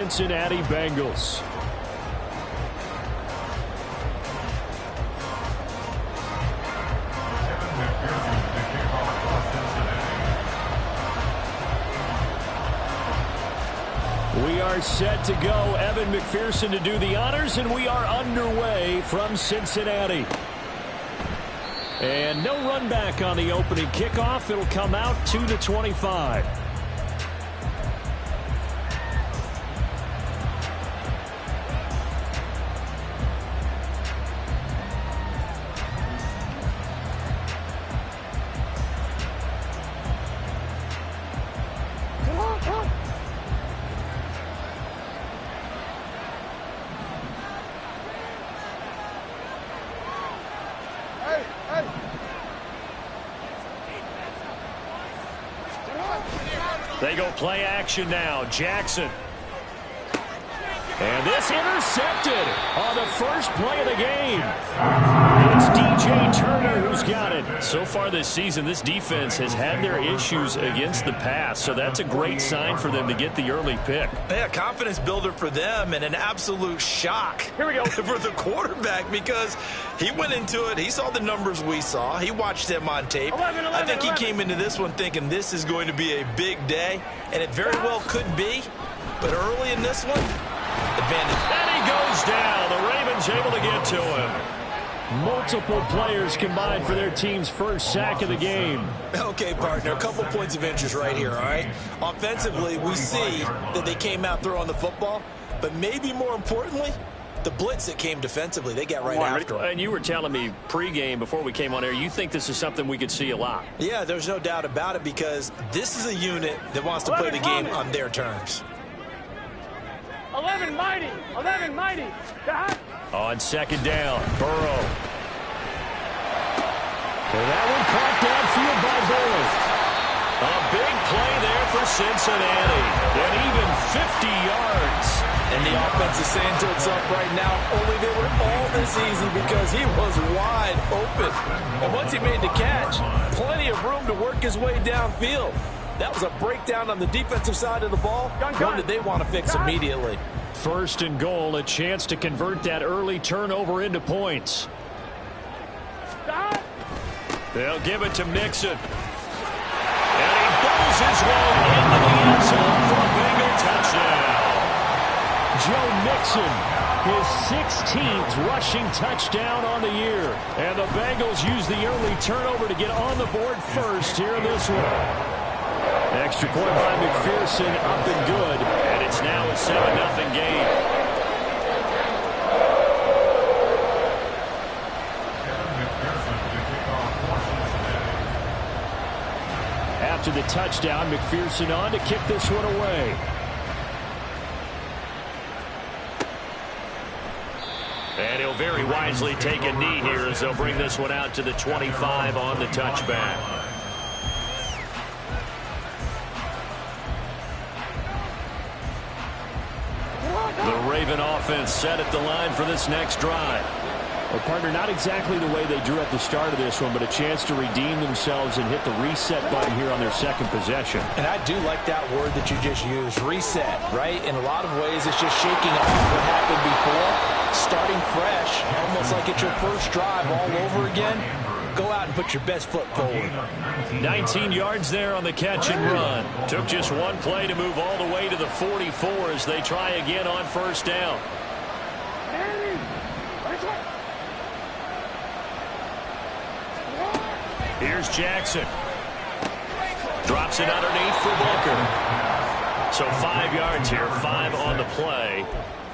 Cincinnati Bengals. We are set to go. Evan McPherson to do the honors, and we are underway from Cincinnati. And no run back on the opening kickoff. It'll come out to the 25. They go play action now. Jackson. And this intercepted on the first play of the game. It's DJ Turner who's got it. So far this season, this defense has had their issues against the pass, so that's a great sign for them to get the early pick. Yeah, confidence builder for them and an absolute shock here we go for the quarterback because he went into it. He saw the numbers we saw. He watched them on tape. 11, I think he came into this one thinking this is going to be a big day, and it very well could be. But early in this one, advantage. And he goes down. The Ravens able to get to him. Multiple players combined for their team's first sack of the game. Okay, partner, a couple points of interest right here, all right? Offensively, we see that they came out throwing the football, but maybe more importantly, the blitz that came defensively, they got right after him. And you were telling me pregame before we came on air, you think this is something we could see a lot. Yeah, there's no doubt about it because this is a unit that wants to play the game on their terms. 11 mighty. 11 mighty. On second down, Burrow. And that one caught downfield by Burrow. A big play there for Cincinnati. And even 50 yards. And the offense is saying to itself right now, only they were all this easy because he was wide open. And once he made the catch, plenty of room to work his way downfield. That was a breakdown on the defensive side of the ball, one that they want to fix immediately. First and goal, a chance to convert that early turnover into points. They'll give it to Mixon. And he bowls his way into the end zone for a Bengal touchdown. Joe Mixon, his 16th rushing touchdown on the year. And the Bengals use the early turnover to get on the board first here in this one. Extra point by McPherson, up and good, and it's now a 7-0 game. After the touchdown, McPherson on to kick this one away. And he'll very wisely take a knee here as they'll bring this one out to the 25 on the touchback. The Raven offense set at the line for this next drive. Well, partner, not exactly the way they drew at the start of this one, but a chance to redeem themselves and hit the reset button here on their second possession. And I do like that word that you just used, reset, right? In a lot of ways, it's just shaking off what happened before, starting fresh, almost like it's your first drive all over again. Go out and put your best foot forward. 19 yards there on the catch and run. Took just one play to move all the way to the 44 as they try again on first down. Here's Jackson. Drops it underneath for Booker. So 5 yards here, 5 on the play.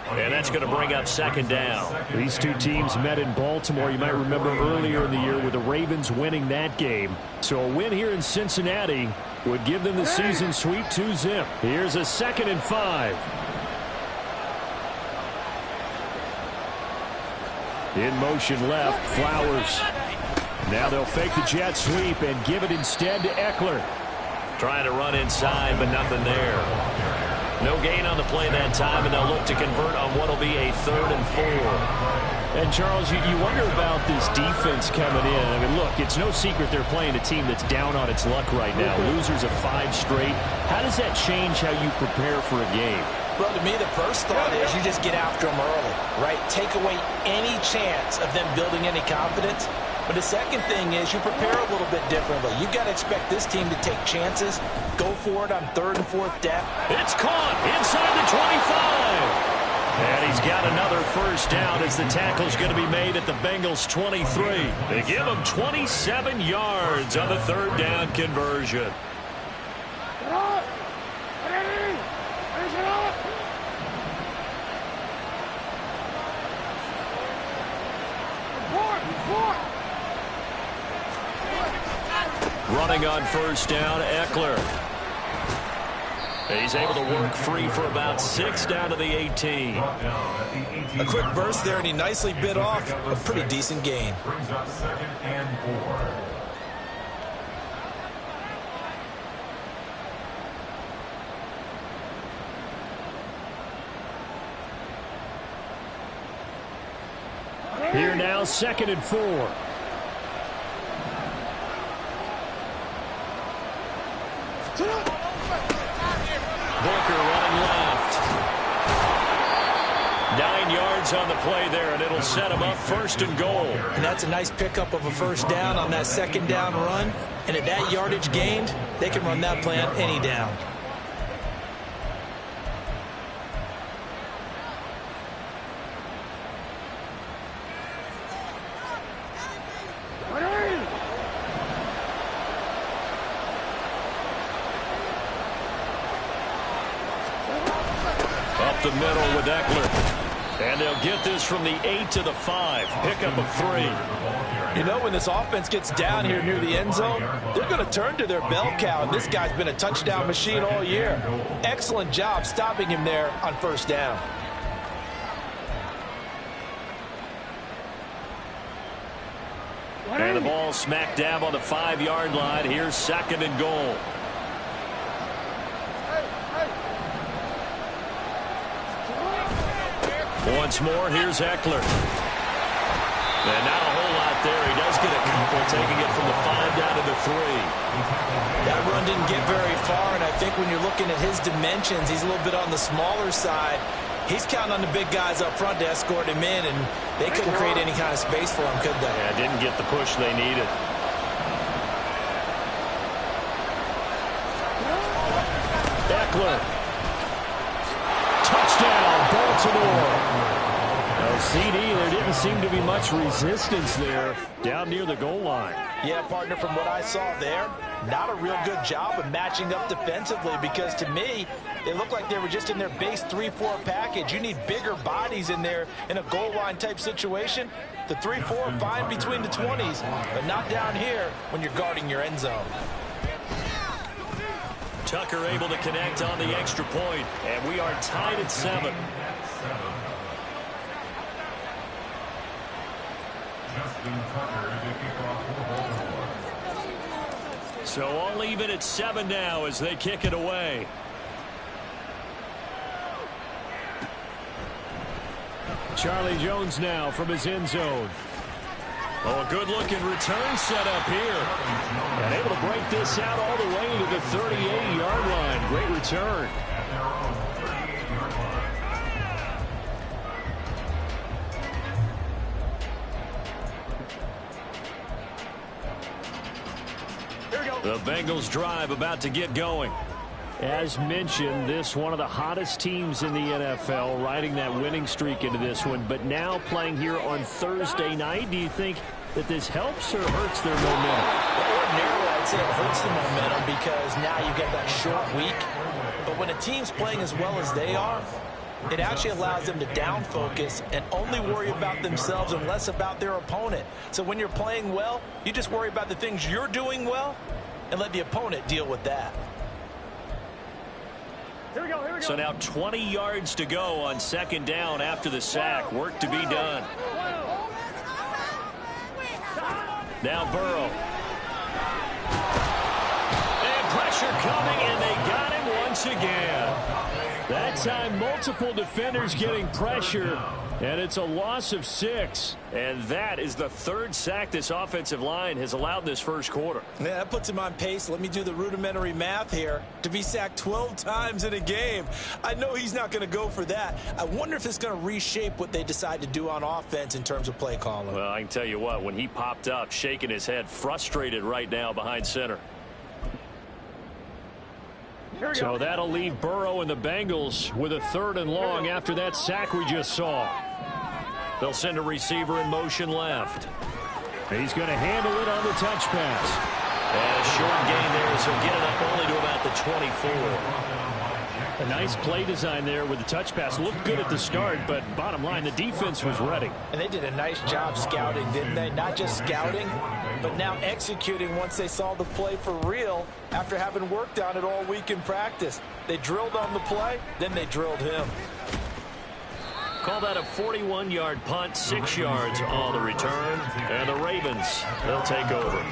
And that's going to bring up second down. These two teams met in Baltimore. You might remember earlier in the year with the Ravens winning that game. So a win here in Cincinnati would give them the season sweep 2-zip. Here's a 2nd and 5. In motion left, Flowers. Now they'll fake the jet sweep and give it instead to Eckler. Trying to run inside, but nothing there. No gain on the play that time, and they'll look to convert on what will be a 3rd and 4. And, Charles, you wonder about this defense coming in. I mean, look, it's no secret they're playing a team that's down on its luck right now. Losers of 5 straight. How does that change how you prepare for a game? Well, to me, the first thought is you just get after them early, right? Take away any chance of them building any confidence. But the second thing is you prepare a little bit differently. You've got to expect this team to take chances, go for it on 3rd and 4th down. It's caught inside the 25. And he's got another first down as the tackle's going to be made at the Bengals 23. They give him 27 yards on the 3rd down conversion. Running on first down, Eckler. He's able to work free for about 6 down to the 18. A quick burst there, and he nicely bit off a pretty decent gain. Brings up 2nd and 4. Here now, 2nd and 4. Booker running left. 9 yards on the play there, and it'll set him up 1st and goal. And that's a nice pickup of a first down on that 2nd down run. And at that yardage gained, they can run that play on any down. The middle with Eckler. And they'll get this from the 8 to the 5. Pickup of 3. You know, when this offense gets down here near the end zone, they're going to turn to their bell cow, and this guy's been a touchdown machine all year. Excellent job stopping him there on first down. And the ball smack dab on the 5-yard line. Here's 2nd and goal. Once more, here's Eckler. And not a whole lot there. He does get a couple, taking it from the 5 down to the 3. That run didn't get very far, and I think when you're looking at his dimensions, he's a little bit on the smaller side. He's counting on the big guys up front to escort him in, and they couldn't create any kind of space for him, could they? Yeah, didn't get the push they needed. Eckler. Touchdown, Baltimore. No CD, there didn't seem to be much resistance there down near the goal line. Yeah, partner, from what I saw there, not a real good job of matching up defensively, because to me, they look like they were just in their base 3-4 package. You need bigger bodies in there in a goal line type situation. The 3-4 fine between the 20s, but not down here when you're guarding your end zone. Tucker able to connect on the extra point, and we are tied at 7. So all even at 7 now as they kick it away. Charlie Jones now from his end zone. Oh, a good-looking return set up here. And able to break this out all the way to the 38-yard line. Great return. The Bengals drive about to get going. As mentioned, this one of the hottest teams in the NFL, riding that winning streak into this one, but now playing here on Thursday night. Do you think that this helps or hurts their momentum? Ordinarily, I'd say it hurts the momentum because now you get that short week. But when a team's playing as well as they are, it actually allows them to down focus and only worry about themselves and less about their opponent. So when you're playing well, you just worry about the things you're doing well and let the opponent deal with that. Here we go. So now 20 yards to go on 2nd down after the sack. Work to be done. Now Burrow. And pressure coming, and they got him once again. That time, multiple defenders getting pressure, and it's a loss of 6. And that is the 3rd sack this offensive line has allowed this first quarter. Yeah, that puts him on pace. Let me do the rudimentary math here. To be sacked 12 times in a game, I know he's not going to go for that. I wonder if it's going to reshape what they decide to do on offense in terms of play calling. Well, I can tell you what, when he popped up, shaking his head, frustrated right now behind center. So that'll leave Burrow and the Bengals with a 3rd and long after that sack we just saw. They'll send a receiver in motion left. He's going to handle it on the touch pass. And a short gain there, so get it up only to about the 24. A nice play design there with the touch pass. Looked good at the start, but bottom line, the defense was ready. And they did a nice job scouting, didn't they? Not just scouting, but now executing once they saw the play for real after having worked on it all week in practice. They drilled on the play, then they drilled him. Call that a 41-yard punt, 6 yards on the return. And the Ravens, they'll take over.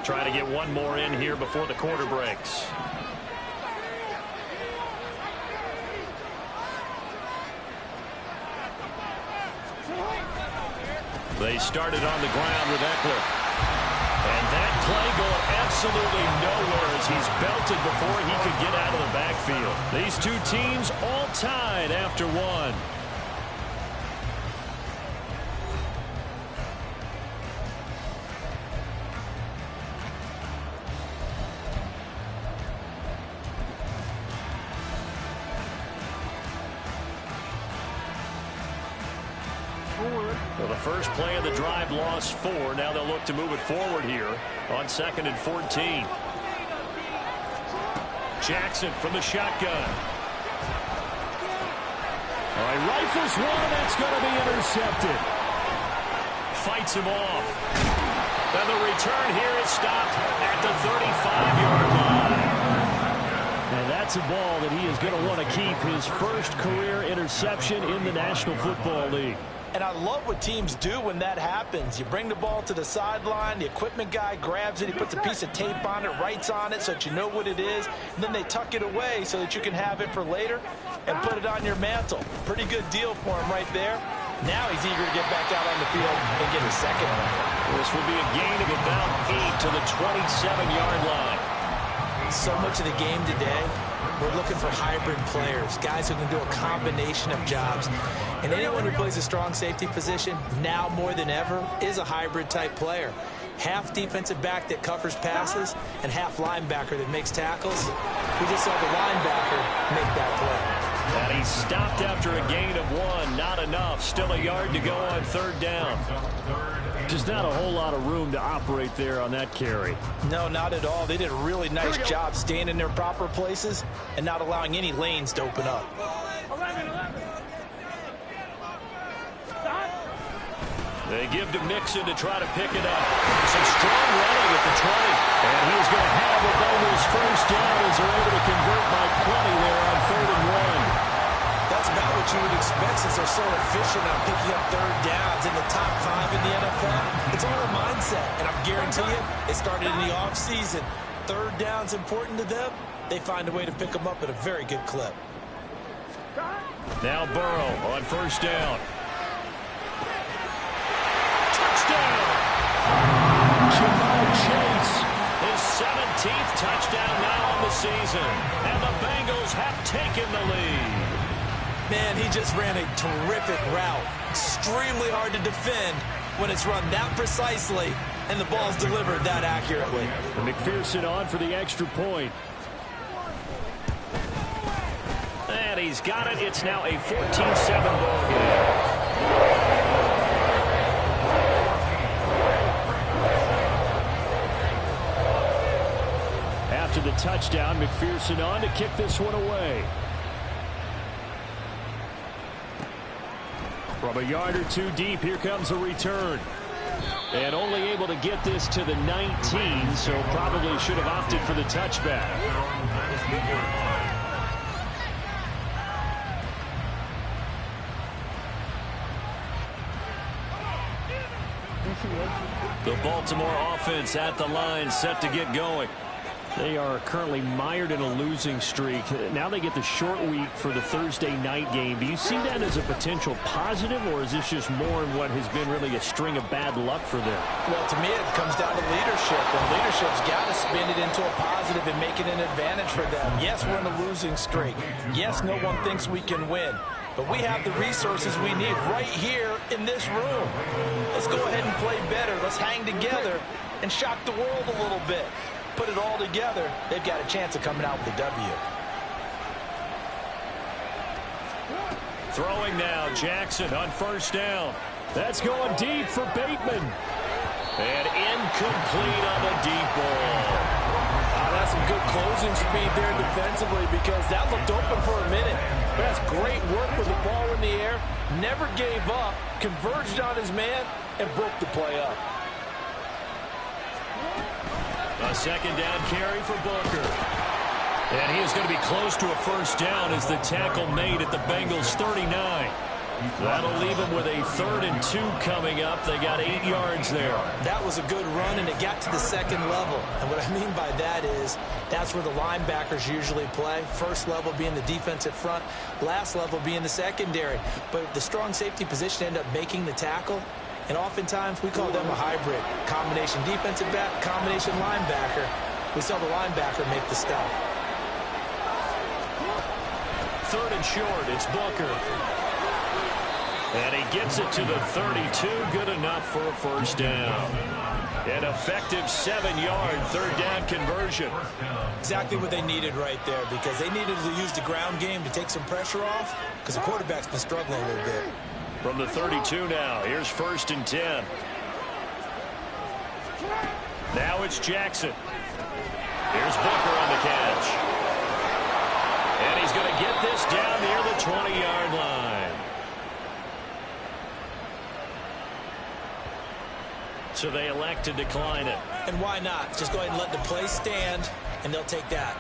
Try to get one more in here before the quarter breaks. They started on the ground with Eckler. And that play going absolutely nowhere as he's belted before he could get out of the backfield. These two teams all tied after one. Well, the first play of the drive lost 4. Now they'll look to move it forward here on 2nd and 14. Jackson from the shotgun. All right, rifles one. That's going to be intercepted. Fights him off. Then the return here is stopped at the 35-yard line. And that's a ball that he is going to want to keep, his first career interception in the National Football League. And I love what teams do when that happens. You bring the ball to the sideline, the equipment guy grabs it, he puts a piece of tape on it, writes on it so that you know what it is, and then they tuck it away so that you can have it for later and put it on your mantle. Pretty good deal for him right there. Now he's eager to get back out on the field and get his second one. This will be a gain of about 8 to the 27-yard line. So much of the game today, we're looking for hybrid players, guys who can do a combination of jobs. And anyone who plays a strong safety position, now more than ever, is a hybrid-type player. Half defensive back that covers passes and half linebacker that makes tackles. We just saw the linebacker make that play. And he stopped after a gain of 1. Not enough. Still a yard to go on 3rd down. Just not a whole lot of room to operate there on that carry. No, not at all. They did a really nice job staying in their proper places and not allowing any lanes to open up. They give to Mixon to try to pick it up. Some strong running at the 20. And he is going to have the Bengals first down as they're able to convert by 20 there on 3rd and 1. That's about what you would expect since they're so efficient on picking up 3rd downs in the top 5 in the NFL. It's all a mindset, and I guarantee you, it started in the offseason. 3rd down's important to them. They find a way to pick them up at a very good clip. Now Burrow on 1st down. Touchdown! Jamar Chase, his 17th touchdown now on the season. And the Bengals have taken the lead. Man, he just ran a terrific route. Extremely hard to defend when it's run that precisely and the ball's delivered that accurately. And McPherson on for the extra point. And he's got it. It's now a 14-7 ball game. After the touchdown, McPherson on to kick this one away. From a yard or 2 deep, here comes a return. And only able to get this to the 19, so probably should have opted for the touchback. The Baltimore offense at the line, set to get going. They are currently mired in a losing streak. Now they get the short week for the Thursday night game. Do you see that as a potential positive, or is this just more in what has been really a string of bad luck for them? Well, to me, it comes down to leadership, and leadership's got to spin it into a positive and make it an advantage for them. Yes, we're in a losing streak. Yes, no one thinks we can win. But we have the resources we need right here in this room. Let's go ahead and play better. Let's hang together and shock the world a little bit. Put it all together, they've got a chance of coming out with a W. Throwing now, Jackson on first down. That's going deep for Bateman. And incomplete on the deep ball. That's some good closing speed there defensively, because that looked open for a minute. But that's great work with the ball in the air. Never gave up, converged on his man, and broke the play up. A second down carry for Booker. And he is going to be close to a first down as the tackle made at the Bengals 39. That'll leave him with a 3rd and 2 coming up. They got 8 yards there. That was a good run, and it got to the second level. And what I mean by that is that's where the linebackers usually play. First level being the defensive front, last level being the secondary. But the strong safety position ended up making the tackle. And oftentimes, we call them a hybrid. Combination defensive back, combination linebacker. We saw the linebacker make the stop. 3rd and short, it's Booker. And he gets it to the 32, good enough for a first down. An effective 7-yard 3rd down conversion. Exactly what they needed right there, because they needed to use the ground game to take some pressure off, because the quarterback's been struggling a little bit. From the 32 now, here's 1st and 10. Now it's Jackson. Here's Booker on the catch. And he's going to get this down near the 20-yard line. So they elect to decline it. And why not? Just go ahead and let the play stand, and they'll take that.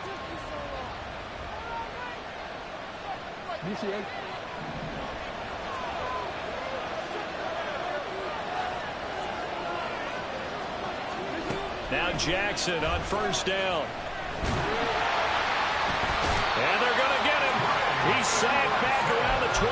Now Jackson on first down. And they're going to get him. He's sacked back around the 28.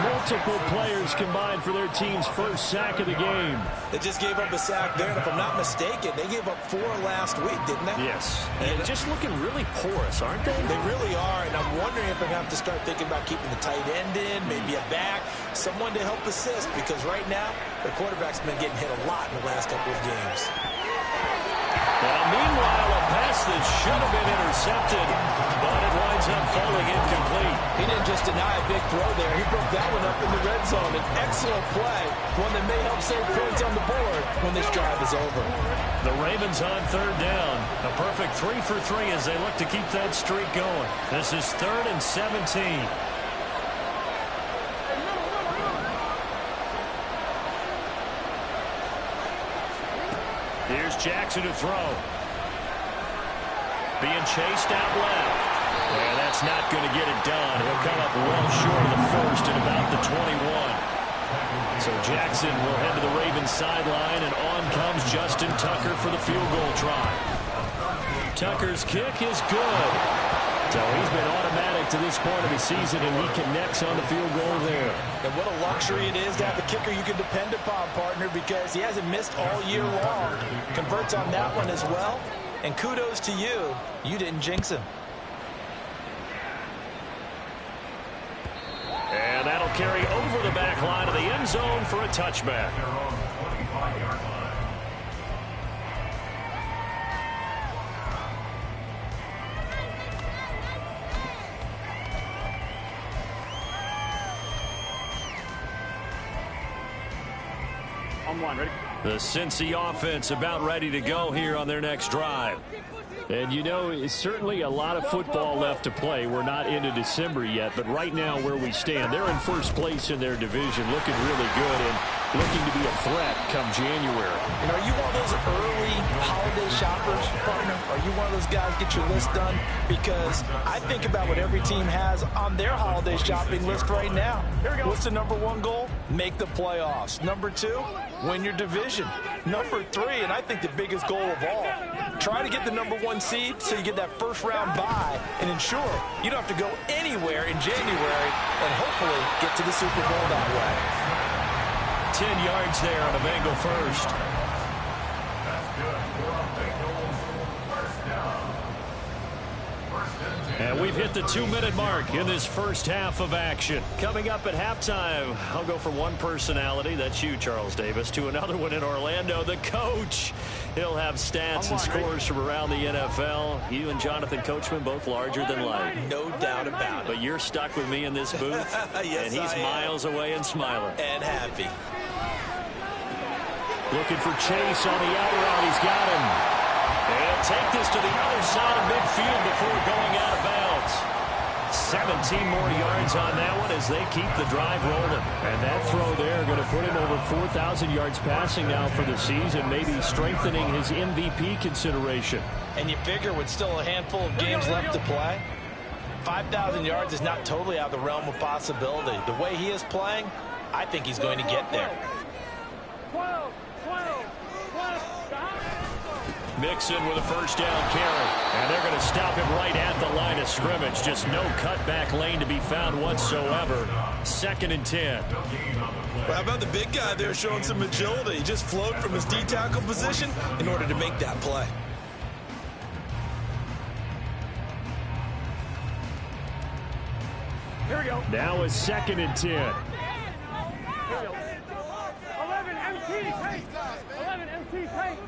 Multiple players combined for their team's first sack of the game. They just gave up a sack there, and if I'm not mistaken, they gave up 4 last week, didn't they? Yes. And just looking really porous, aren't they? They really are, and I'm wondering if they're going to have to start thinking about keeping the tight end in, maybe a back, someone to help assist, because right now, their quarterback's been getting hit a lot in the last couple of games. Now, meanwhile, a pass that should have been intercepted, but it winds up falling incomplete. He didn't just deny a big throw there. He broke that one up in the red zone. An excellent play, one that may help save points on the board when this drive is over. The Ravens on 3rd down. A perfect 3 for 3 as they look to keep that streak going. This is 3rd and 17. Here's Jackson to throw. Being chased out left. And that's not going to get it done. He'll come up well short of the first at about the 21. So Jackson will head to the Ravens sideline, and on comes Justin Tucker for the field goal try. Tucker's kick is good. So he's been automatic to this point of the season, and he connects on the field goal there. And what a luxury it is to have a kicker you can depend upon, partner, because he hasn't missed all year long. Converts on that one as well. And kudos to you. You didn't jinx him. And that'll carry over the back line of the end zone for a touchback. Ready? The Cincy offense about ready to go here on their next drive. And you know, it's certainly a lot of football left to play. We're not into December yet, but right now where we stand, they're in first place in their division, looking really good and looking to be a threat come January. And are you one of those early holiday shoppers, partner? Are you one of those guys get your list done? Because I think about what every team has on their holiday shopping list right now. What's the #1 goal? make the playoffs. Number 2, win your division. Number 3, and I think the biggest goal of all, try to get the number 1 seed so you get that first round bye and ensure you don't have to go anywhere in January and hopefully get to the Super Bowl that way. 10 yards there on a Bengal first. And we've hit the 2-minute mark in this first half of action. Coming up at halftime, I'll go from one personality, that's you, Charles Davis, to another one in Orlando, the coach. He'll have stats and scores from around the NFL. You and Jonathan Coachman both larger than life. No doubt about it. But you're stuck with me in this booth, yes, and he's miles away and smiling. And happy. Looking for Chase on the out route. He's got him. He'll take this to the other side of midfield before going out of bounds. 17 more yards on that one as they keep the drive rolling. And that throw there going to put him over 4,000 yards passing now for the season, maybe strengthening his MVP consideration. And you figure with still a handful of games left to play, 5,000 yards is not totally out of the realm of possibility. The way he is playing, I think he's going to get there. Mixon with a first down carry. And they're going to stop him right at the line of scrimmage. Just no cutback lane to be found whatsoever. 2nd and 10. Well, how about the big guy there showing some agility? He just flowed from his D-tackle position in order to make that play. Here we go. Now it's 2nd and 10. 11 MT, take. 11 MT, take.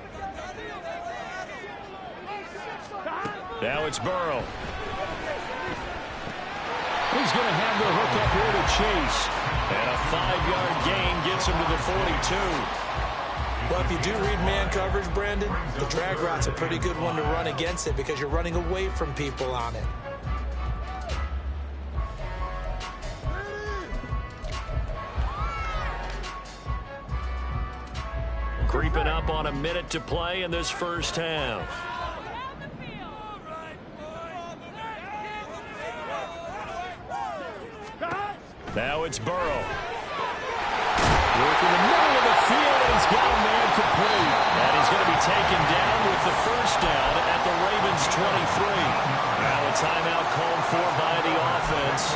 Now it's Burrow. He's going to have the hook up here to Chase. And a 5-yard gain gets him to the 42. Well, if you do read man coverage, Brandon, the drag route's a pretty good one to run against it because you're running away from people on it. Creeping up on a minute to play in this first half. Now it's Burrow. Work in the middle of the field, and he's got a man complete. And he's going to be taken down with the first down at the Ravens 23. Now a timeout called for by the offense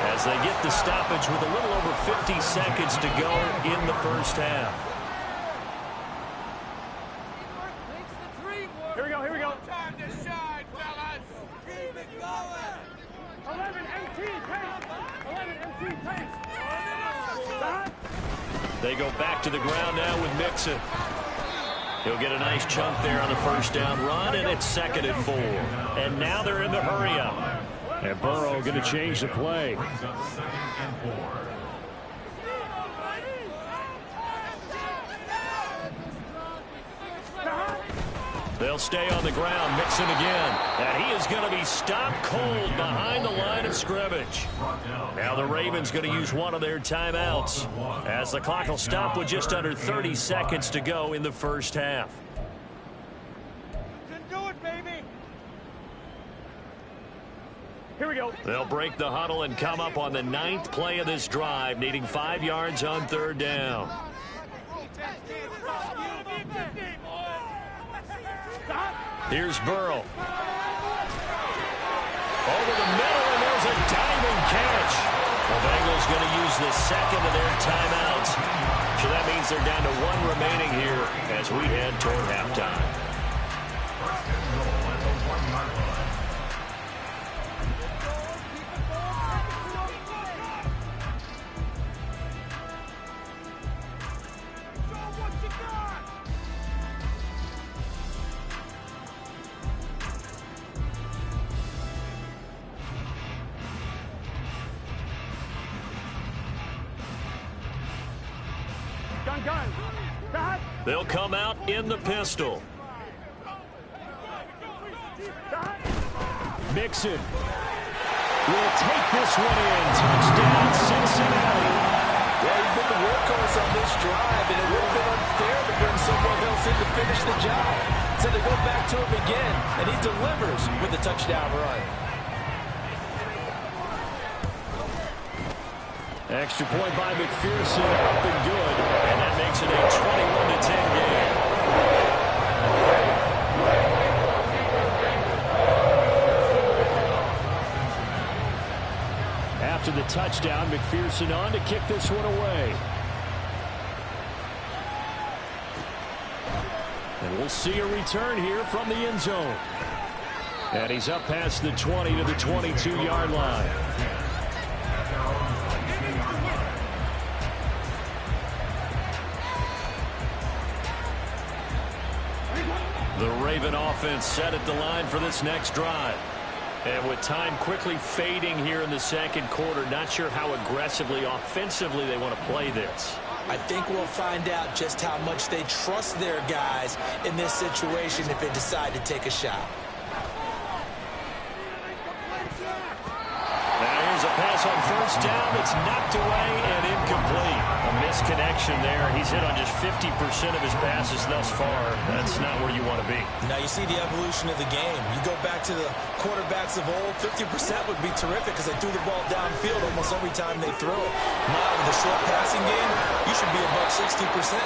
as they get the stoppage with a little over 50 seconds to go in the first half. Here we go, here we go. Time to shine, fellas. Keep it going. 11 MT, pace. 11 MT, pace. They go back to the ground now with Mixon. He'll get a nice chunk there on the first down run, and it's 2nd and 4. And now they're in the hurry up. And Burrow going to change the play. They'll stay on the ground. Mixon again. And he is going to be stopped cold behind the line of scrimmage. Now the Ravens going to use one of their timeouts as the clock will stop with just under 30 seconds to go in the first half. You can do it, baby. Here we go. They'll break the huddle and come up on the 9th play of this drive, needing 5 yards on 3rd down. Here's Burrow. Over the middle, and there's a diving catch. The Bengals going to use the 2nd of their timeouts. So that means they're down to 1 remaining here as we head toward halftime. They'll come out in the pistol. Mixon will take this one in. Touchdown, Cincinnati. Well, he's been the workhorse on this drive, and it would have been unfair to bring someone else in to finish the job. So they go back to him again, and he delivers with the touchdown run. Extra point by McPherson, up and good, and that makes it a 21-10 game. After the touchdown, McPherson on to kick this one away. And we'll see a return here from the end zone. And he's up past the 20 to the 22-yard line. The Raven offense set at the line for this next drive. And with time quickly fading here in the second quarter, not sure how aggressively, offensively they want to play this. I think we'll find out just how much they trust their guys in this situation if they decide to take a shot. Now here's a pass on first down that's knocked away and incomplete. A misconnection there. He's hit on just 50% of his passes thus far. That's not where you want to be. Now you see the evolution of the game. You go back to the quarterbacks of old, 50% would be terrific because they threw the ball downfield almost every time they threw it. Now with the short passing game, you should be above 60%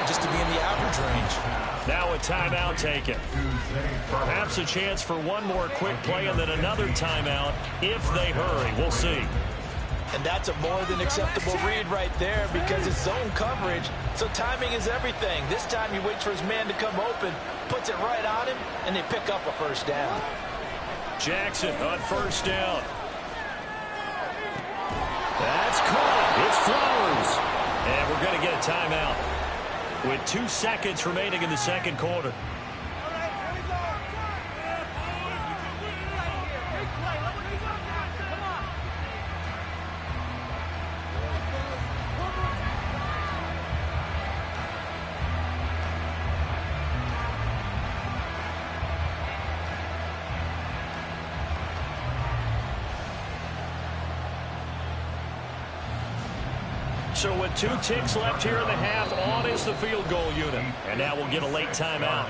just to be in the average range. Now a timeout taken. Perhaps a chance for one more quick play and then another timeout if they hurry. We'll see. And that's a more than acceptable read right there because it's zone coverage, so timing is everything. This time he waits for his man to come open, puts it right on him, and they pick up a first down. Jackson on first down. That's caught. It's Flowers. And we're going to get a timeout with 2 seconds remaining in the second quarter. So with 2 ticks left here in the half, on is the field goal unit. And now we'll get a late timeout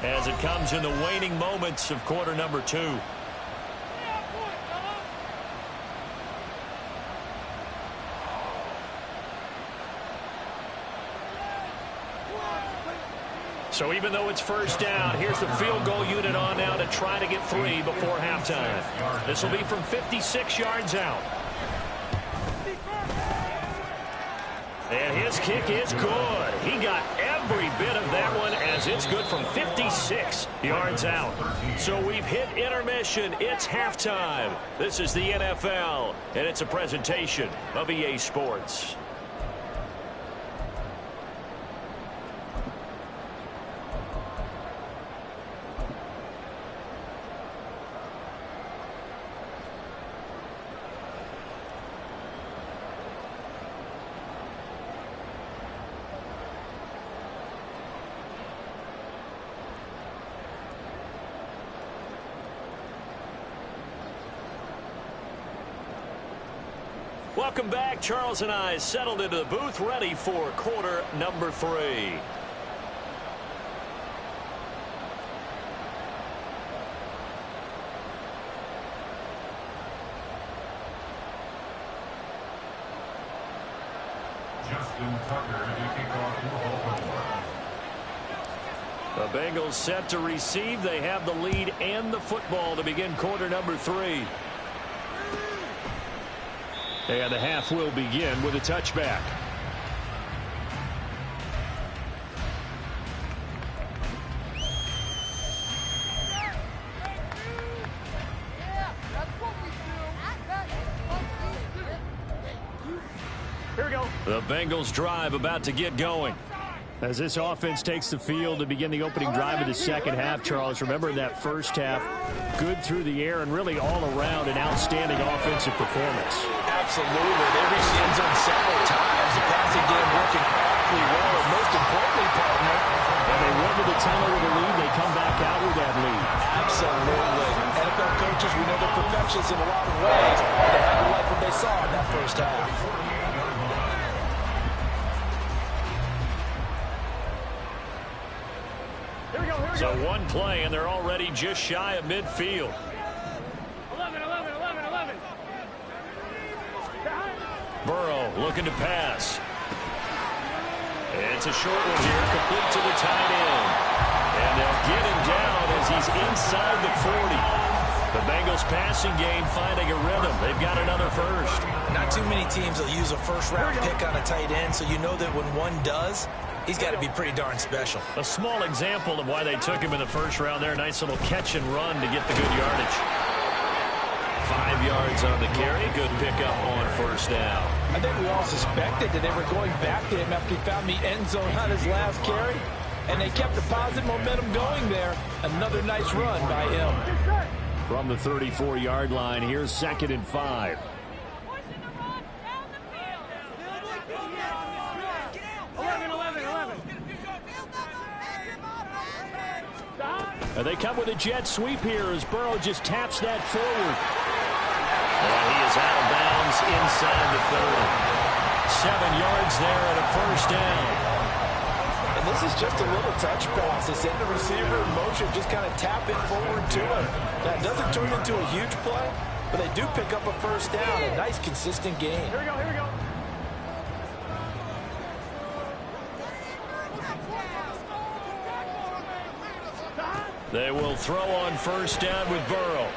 as it comes in the waning moments of quarter number 2. So even though it's first down, here's the field goal unit on now to try to get 3 before halftime. This will be from 56 yards out. And his kick is good. He got every bit of that one as it's good from 56 yards out. So we've hit intermission. It's halftime. This is the NFL, and it's a presentation of EA Sports. Welcome back. Charles and I settled into the booth, ready for quarter number 3. Justin Tucker to kick off for Baltimore. The Bengals set to receive. They have the lead and the football to begin quarter number 3. And the half will begin with a touchback. Here we go. The Bengals drive about to get going. As this offense takes the field to begin the opening drive of the second half, Charles, remember in that first half, good through the air and really all around an outstanding offensive performance. Absolutely. They reached the end zone several times. The passing game working awfully well, and most importantly, partner, when they went to the tunnel with a lead, they come back out with that lead. Absolutely. NFL coaches, we know they're perfectionists in a lot of ways, but they had to like what they saw in that first half. So one play, and they're already just shy of midfield. 11. Burrow looking to pass. It's a short one here, complete to the tight end. And they'll get him down as he's inside the 40. The Bengals passing game finding a rhythm. They've got another first. Not too many teams will use a first-round pick on a tight end, so you know that when one does, he's got to be pretty darn special. A small example of why they took him in the first round there. Nice little catch and run to get the good yardage. 5 yards on the carry. Good pickup on first down. I think we all suspected that they were going back to him after he found the end zone on his last carry. And they kept the positive momentum going there. Another nice run by him. From the 34-yard line, here's 2nd and 5. They come with a jet sweep here as Burrow just taps that forward. And he is out of bounds inside the 30. 7 yards there and a first down. And this is just a little touch pass. They send the receiver in motion, just kind of tap it forward to him. That doesn't turn into a huge play, but they do pick up a first down. A nice, consistent gain. Here we go, here we go. They will throw on first down with Burrow.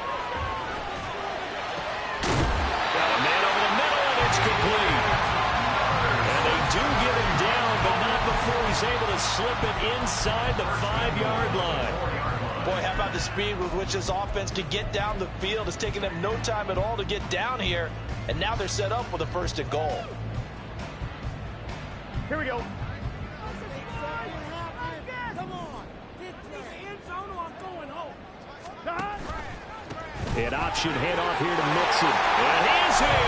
Got a man over the middle, and it's complete. And they do get him down, but not before he's able to slip it inside the 5-yard line. Boy, how about the speed with which this offense could get down the field? It's taken them no time at all to get down here, and now they're set up with a first and goal. Here we go. An option handoff here to Mixon. And he's in.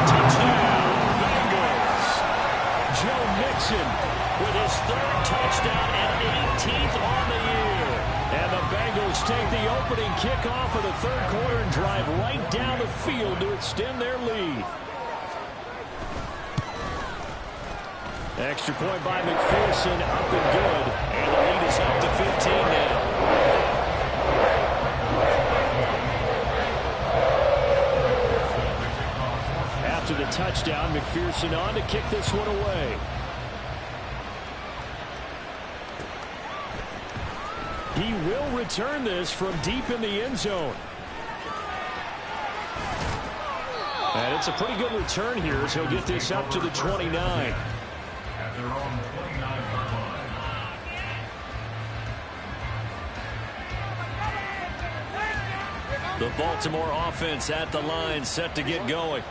Touchdown, Bengals. Joe Mixon with his 3rd touchdown and 18th on the year. And the Bengals take the opening kickoff of the 3rd quarter and drive right down the field to extend their lead. Extra point by McPherson, up and good. And the lead is up to 15 now. After the touchdown, McPherson on to kick this one away. He will return this from deep in the end zone. And it's a pretty good return here as he'll get this up to the 29. At their own 29-yard line. The Baltimore offense at the line, set to get going.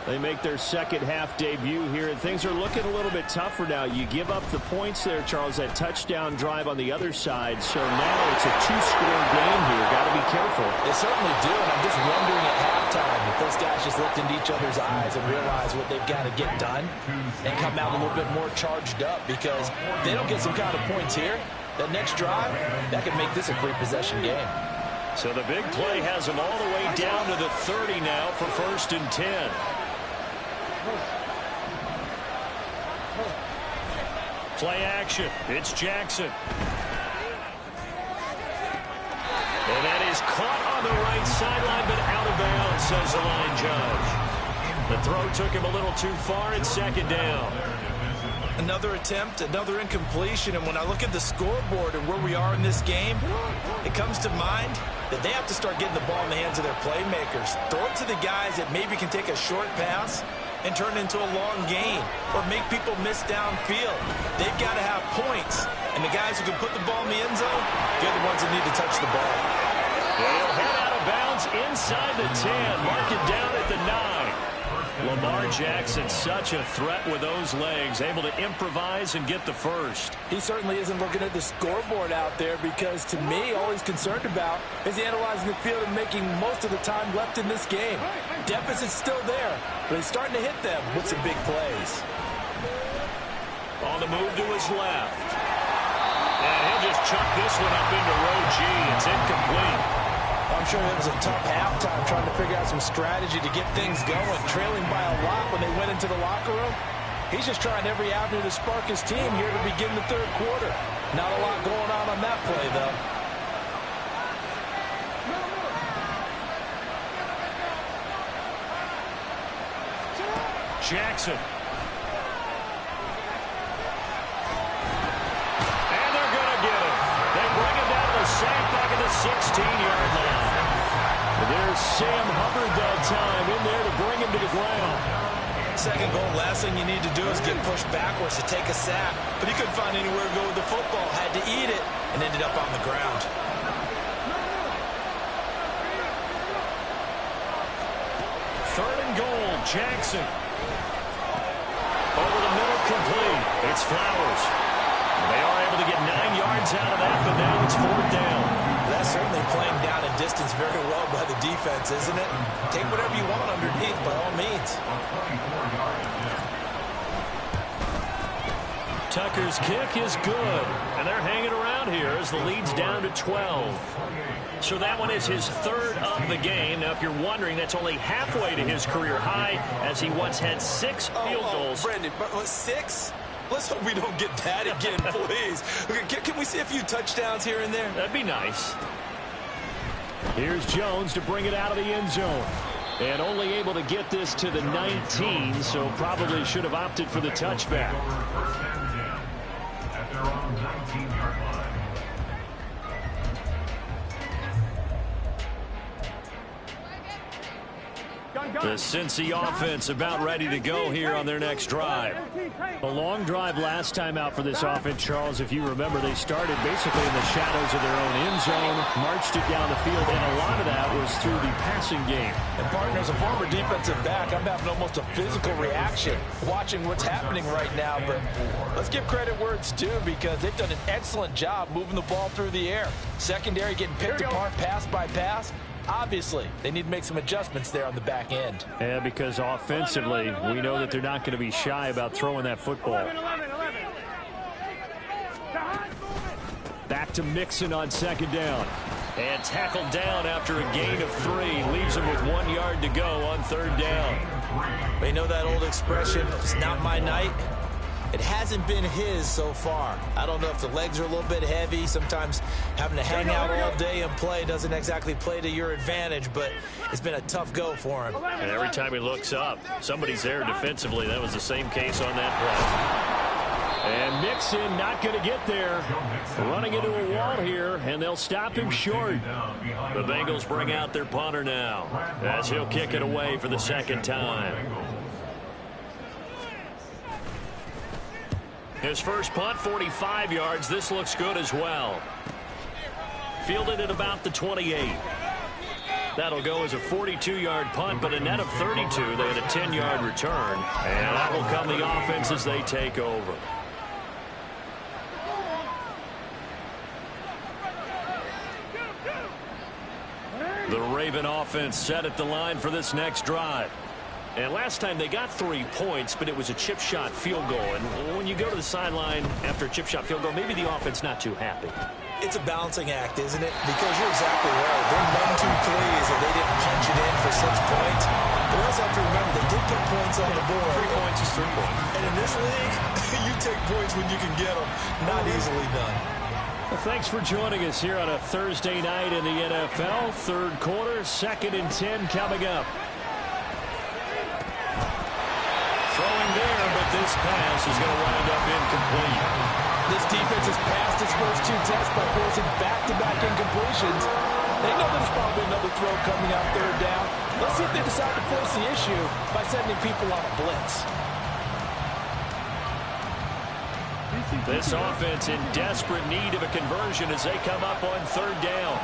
They make their second half debut here, and things are looking a little bit tougher now. You give up the points there, Charles, that touchdown drive on the other side. So now it's a 2-score game here. Got to be careful. They certainly do, and I'm just wondering at halftime if those guys just looked into each other's eyes and realize what they've got to get done and come out a little bit more charged up, because if they don't get some kind of points here, that next drive, that could make this a 3-possession game. So the big play has them all the way down to the 30 now for 1st and 10. Play action. It's Jackson. And that is caught on the right sideline, but out of bounds, says the line judge. The throw took him a little too far, and 2nd down. Another attempt, another incompletion, and when I look at the scoreboard and where we are in this game, it comes to mind that they have to start getting the ball in the hands of their playmakers. Throw it to the guys that maybe can take a short pass and turn it into a long gain or make people miss downfield. They've got to have points, and the guys who can put the ball in the end zone, they're the ones that need to touch the ball. They'll head out of bounds inside the 10, mark it down at the 9. Lamar Jackson, such a threat with those legs, able to improvise and get the first. He certainly isn't looking at the scoreboard out there, because to me, all he's concerned about is analyzing the field and making most of the time left in this game. Deficit's still there, but he's starting to hit them with some big plays. On the move to his left. And he'll just chuck this one up into row G. It's incomplete. I'm sure it was a tough halftime trying to figure out some strategy to get things going, trailing by a lot when they went into the locker room. He's just trying every avenue to spark his team here to begin the 3rd quarter. Not a lot going on that play, though. Jackson time in there to bring him to the ground. Second goal, last thing you need to do is get pushed backwards to take a sack. But he couldn't find anywhere to go with the football. Had to eat it and ended up on the ground. Third and goal, Jackson. Over the middle, complete. It's Flowers. They are able to get 9 yards out of that, but now it's 4th down. That's certainly playing down and distance very well by the defense, isn't it? Take whatever you want underneath, by all means. Tucker's kick is good, and they're hanging around here as the lead's down to 12. So that one is his 3rd of the game. Now, if you're wondering, that's only halfway to his career high, as he once had 6 field goals. Brendan, but 6? Let's hope we don't get that again, please. Can we see a few touchdowns here and there? That'd be nice. Here's Jones to bring it out of the end zone. And only able to get this to the 19, so probably should have opted for the touchback. At their own 19-yard line. The Cincy offense about ready to go here on their next drive. A long drive last time out for this offense, Charles. If you remember, they started basically in the shadows of their own end zone, marched it down the field, and a lot of that was through the passing game. And partner, as a former defensive back, I'm having almost a physical reaction watching what's happening right now. But let's give credit where it's due, because they've done an excellent job moving the ball through the air. Secondary getting picked apart pass by pass. Obviously, they need to make some adjustments there on the back end. Yeah, because offensively, we know that they're not going to be shy about throwing that football. Back to Mixon on 2nd down. And tackled down after a gain of 3. Leaves him with 1 yard to go on 3rd down. They know that old expression, it's not my night. It hasn't been his so far. I don't know if the legs are a little bit heavy. Sometimes having to hang out all day and play doesn't exactly play to your advantage, but it's been a tough go for him. And every time he looks up, somebody's there defensively. That was the same case on that play. And Mixon not going to get there. Running into a wall here, and they'll stop him short. The Bengals bring out their punter now, as he'll kick it away for the 2nd time. His first punt, 45 yards. This looks good as well. Fielded at about the 28. That'll go as a 42-yard punt, but a net of 32. They had a 10-yard return. And that will come the offense as they take over. The Raven offense set at the line for this next drive. And last time they got 3 points, but it was a chip shot field goal. And when you go to the sideline after a chip shot field goal, maybe the offense not too happy. It's a balancing act, isn't it? Because you're exactly right. They're 1, 2 threes, and they didn't punch it in for 6 points. But we also have to remember they did put points on the board. 3 points is 3 points. And in this league, you take points when you can get them. Not easily done. Well, thanks for joining us here on a Thursday night in the NFL. 3rd quarter, 2nd and 10 coming up. Throwing there, but this pass is going to wind up incomplete. This defense has passed its first 2 tests by forcing back-to-back incompletions. They know there's probably another throw coming out 3rd down. Let's see if they decide to force the issue by sending people on a blitz. This offense in desperate need of a conversion as they come up on 3rd down.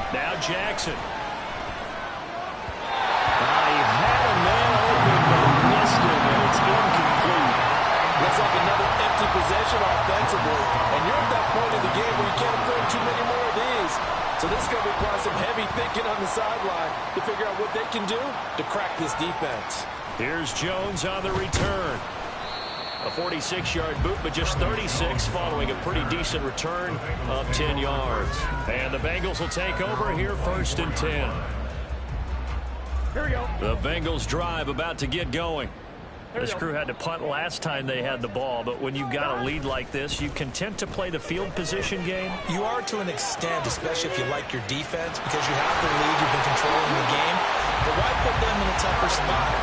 Now Jackson. He had a man open, but missed him, and it's incomplete. Looks like another empty possession offensively. And you're at that point in the game where you can't afford too many more of these. So this is going to require some heavy thinking on the sideline to figure out what they can do to crack this defense. Here's Jones on the return. A 46-yard boot, but just 36 following a pretty decent return of 10 yards. And the Bengals will take over here 1st and 10. Here we go. The Bengals drive about to get going. This crew had to punt last time they had the ball, but when you've got a lead like this, you content to play the field position game? You are to an extent, especially if you like your defense, because you have the lead, you've been controlling the game. But why put them in a tougher spot?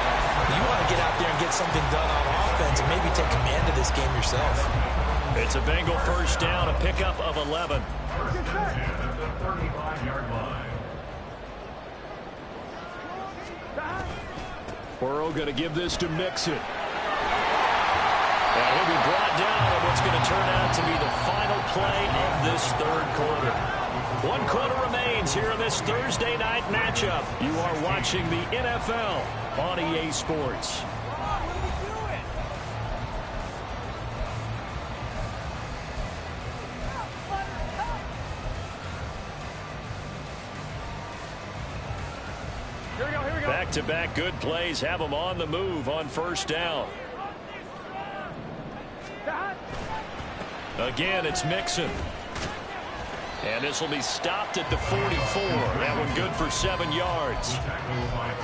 You want to get out there and get something done on offense. offense and maybe take command of this game yourself. It's a Bengal first down, a pickup of 11. At the 35-yard line. Burrow going to give this to Mixon. And he'll be brought down on what's going to turn out to be the final play of this third quarter. 1 quarter remains here in this Thursday night matchup. You are watching the NFL on EA Sports. Back-to-back good plays have them on the move on first down. Again, it's Mixon. And this will be stopped at the 44. That one good for 7 yards.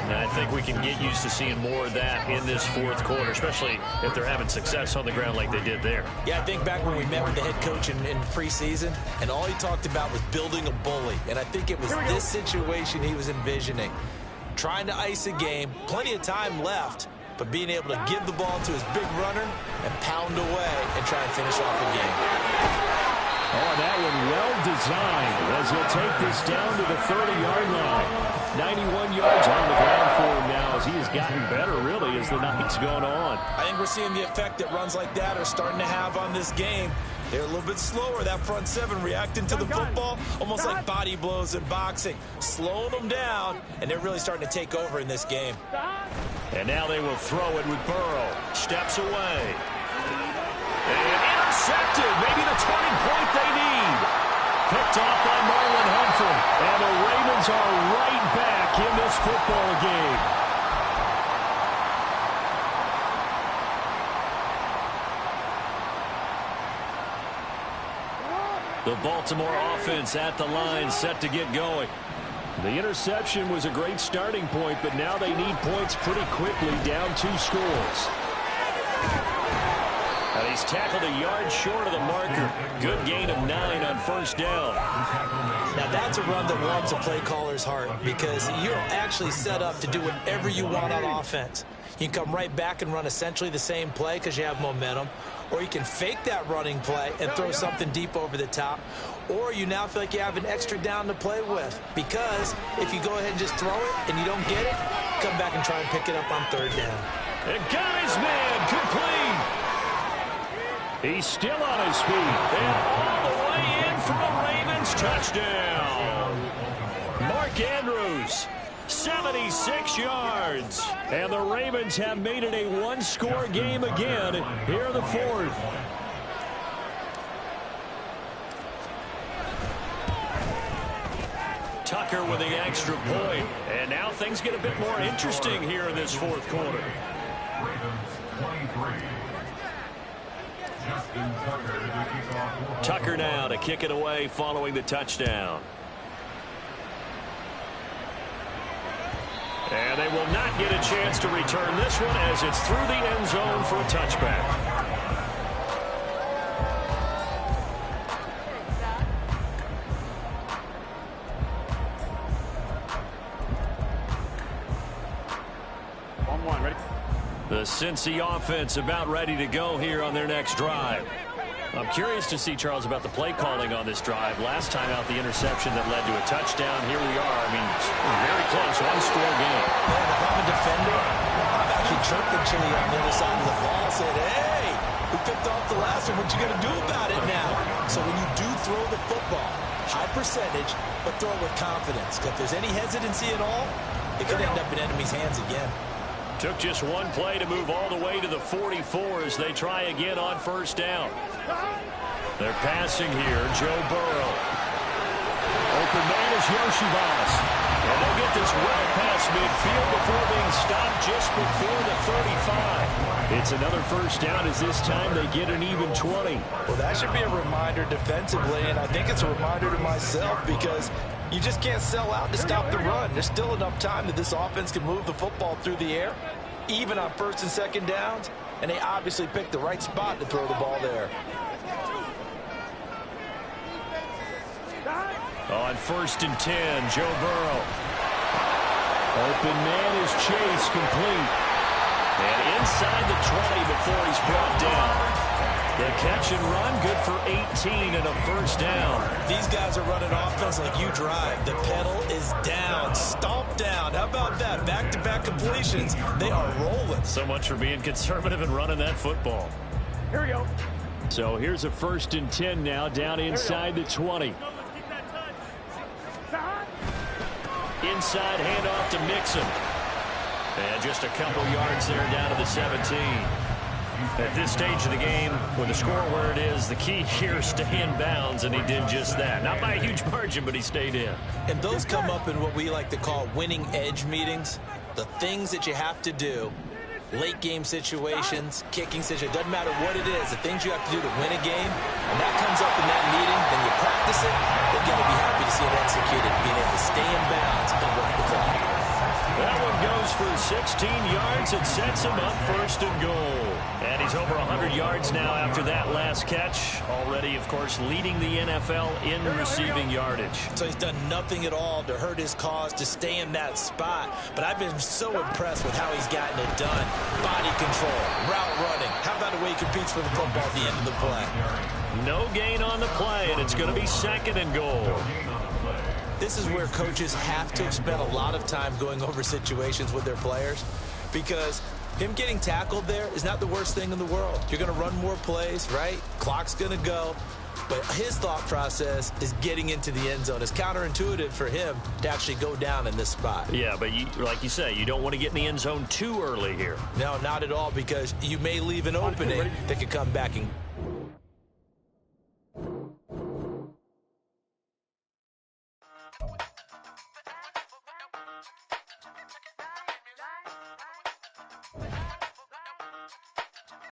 And I think we can get used to seeing more of that in this fourth quarter, especially if they're having success on the ground like they did there. Yeah, I think back when we met with the head coach in preseason, and all he talked about was building a bully. And I think it was this situation he was envisioning. Trying to ice a game, plenty of time left, but being able to give the ball to his big runner and pound away and try and finish off the game. Oh, that one well designed as he'll take this down to the 30-yard line. 91 yards on the ground for him now as he has gotten better, really, as the night's gone on. I think we're seeing the effect that runs like that are starting to have on this game. They're a little bit slower, that front seven, reacting to the football, almost like body blows in boxing, slowing them down, and they're really starting to take over in this game. And now they will throw it with Burrow. Steps away. And intercepted. Maybe the turning point they need. Picked off by Marlon Humphrey. And the Ravens are right back in this football game. The Baltimore offense at the line, set to get going. The interception was a great starting point, but now they need points pretty quickly, down 2 scores. And he's tackled a yard short of the marker. Good gain of 9 on first down. Now that's a run that warms a play caller's heart because you're actually set up to do whatever you want on offense. You can come right back and run essentially the same play because you have momentum. Or you can fake that running play and throw something deep over the top. Or you now feel like you have an extra down to play with. Because if you go ahead and just throw it and you don't get it, come back and try and pick it up on third down. And got his man complete. He's still on his feet. And all the way in for a Ravens touchdown. Mark Andrews. 76 yards. And the Ravens have made it a one-score game again here in the fourth. Tucker with the extra point. And now things get a bit more interesting here in this fourth quarter. Ravens 23. Justin Tucker to kick off. Tucker now to kick it away following the touchdown. And they will not get a chance to return this one as it's through the end zone for a touchback. On one, ready? The Cincy offense about ready to go here on their next drive. I'm curious to see, Charles, about the play calling on this drive. Last time out, the interception that led to a touchdown. Here we are. I mean, very close, one-score game. Man, if I'm a defender, I've actually chirped the chili on the other side of the ball and said, hey, we picked off the last one. What you going to do about it now? So when you do throw the football, high percentage, but throw it with confidence. If there's any hesitancy at all, it could end up in enemy's hands again. Took just one play to move all the way to the 44 as they try again on first down. They're passing here, Joe Burrow. Open man is Yoshibas. And they'll get this well past midfield before being stopped just before the 35. It's another first down as this time they get an even 20. Well, that should be a reminder defensively, and I think it's a reminder to myself because you just can't sell out to stop the run. There's still enough time that this offense can move the football through the air, even on first and second downs, and they obviously picked the right spot to throw the ball there. On first and 10, Joe Burrow. Open man is Chase, complete. And inside the 20 before he's brought down. The catch and run, good for 18 and a first down. These guys are running offense like you drive. The pedal is down, stomp down. How about that? Back-to-back completions. They are rolling. So much for being conservative and running that football. Here we go. So here's a 1st and 10 now, down inside the 20. Inside handoff to Mixon. And just a couple yards there down to the 17. At this stage of the game, with the score where it is, the key here is stay in bounds, and he did just that. Not by a huge margin, but he stayed in. And those come up in what we like to call winning edge meetings. The things that you have to do, late game situations, kicking situations, doesn't matter what it is, the things you have to do to win a game, and that comes up in that meeting, then you practice it, they're going to be happy to see it executed, being able to stay in bounds and work the clock. That one goes for 16 yards and sets him up 1st and goal. And he's over 100 yards now after that last catch. Already, of course, leading the NFL in receiving yardage. So he's done nothing at all to hurt his cause, to stay in that spot. But I've been so impressed with how he's gotten it done. Body control, route running. How about the way he competes for the football at the end of the play? No gain on the play, and it's going to be 2nd and goal. This is where coaches have to spend a lot of time going over situations with their players, because him getting tackled there is not the worst thing in the world. You're going to run more plays, right? Clock's going to go. But his thought process is getting into the end zone. It's counterintuitive for him to actually go down in this spot. Yeah, but like you say, you don't want to get in the end zone too early here. No, not at all, because you may leave an opening that could come back and